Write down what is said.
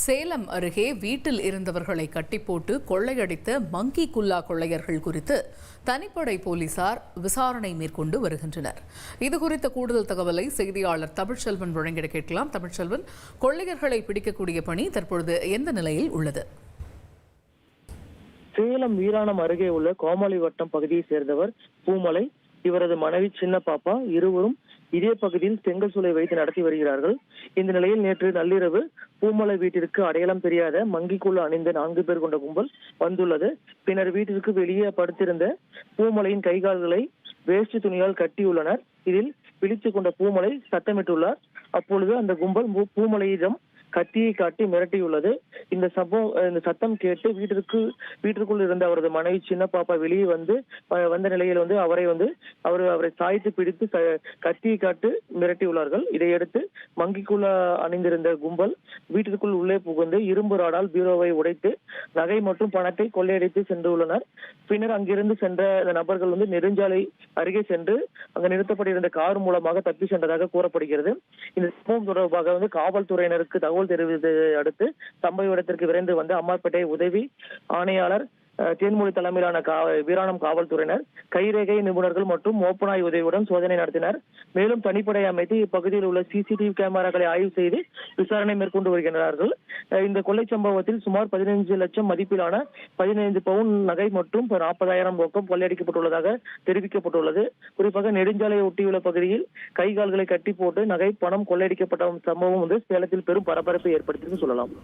சேலம் அருகே வீட்டில் இருந்தவர்களை கட்டிப்போட்டு கொள்ளையடித்த மங்கி குல்லா கொள்ளையர்கள் குறித்து தனிப்படை போலீசார் விசாரணை மேற்கொண்டு வருகின்றனர். இதுகுறித்த கூடுதல் தகவலை செய்தியாளர் தமிழ்ச்செல்வன் வழங்கிட கேட்கலாம். தமிழ்ச்செல்வன், கொள்ளையர்களை பிடிக்கக்கூடிய பணி தற்பொழுது எந்த நிலையில் உள்ளது? சேலம் வீராணம் அருகே உள்ள கோமாளி வட்டம் பகுதியை சேர்ந்தவர் பூமலை. இவரது மனைவி சின்ன பாப்பா இருவரும் இதே பகுதியில் செங்கல் சூளை வைத்து நடத்தி வருகிறார்கள். இந்த நிலையில் நேற்று நள்ளிரவு பூமலை வீட்டிற்கு அடையாளம் தெரியாத மங்கிக்குள்ள அணிந்த 4 பேர் கொண்ட கும்பல் வந்துள்ளது. பின்னர் வீட்டிற்கு வெளியே படுத்திருந்த பூமலையின் கைகால்களை வேஷ்டி துணியால் கட்டியுள்ளனர். இதில் விழித்துக் கொண்ட பூமலை சத்தமிட்டுள்ளார். அப்பொழுது அந்த கும்பல் பூமலையிடம் கத்தியை காட்டி மிரட்டியுள்ளது. இந்த சத்தம் கேட்டு வீட்டிற்குள் இருந்த அவரது மனைவி சின்ன பாப்பா வெளியே வந்த நிலையில் அவரை சாய்த்து பிடித்து கத்தியை காட்டு மிரட்டியுள்ளார்கள். இதையடுத்து மங்கிக்குள்ள அணிந்திருந்த கும்பல் வீட்டிற்குள் உள்ளே புகுந்து இரும்பு ராடால் பீரோவை உடைத்து நகை மற்றும் பணத்தை கொள்ளையடித்து சென்றுள்ளனர். பின்னர் அங்கிருந்து சென்ற அந்த நபர்கள் நெடுஞ்சாலை அருகே சென்று அங்கு நிறுத்தப்பட்டிருந்த கார் மூலமாக தப்பி சென்றதாக கூறப்படுகிறது. இந்த சம்பவம் தொடர்பாக காவல்துறையினருக்கு தகவல் தெரிவித்ததை அடுத்து சம்பவ இடத்திற்கு விரைந்து வந்த அம்மாப்பேட்டை உதவி ஆணையாளர் தேன்மொழி தலைமையிலான வீராணம் காவல்துறையினர் கைரேகை நிபுணர்கள் மற்றும் மோப்பனாய் உதவியுடன் சோதனை நடத்தினர். மேலும் தனிப்படை அமைத்து இப்பகுதியில் உள்ள சிசிடிவி கேமராக்களை ஆய்வு செய்து விசாரணை மேற்கொண்டு வருகிறார்கள். இந்த கொள்ளை சம்பவத்தில் சுமார் 15 லட்சம் மதிப்பிலான 15 பவுன் நகை மற்றும் 40,000 ரொக்கம் கொள்ளையடிக்கப்பட்டுள்ளதாக தெரிவிக்கப்பட்டுள்ளது. குறிப்பாக நெடுஞ்சாலையை ஒட்டியுள்ள பகுதியில் கைகால்களை கட்டி போட்டு நகை பணம் கொள்ளையடிக்கப்பட்ட சம்பவம் சேலத்தில் பெரும் பரபரப்பை ஏற்படுத்தி சொல்லலாம்.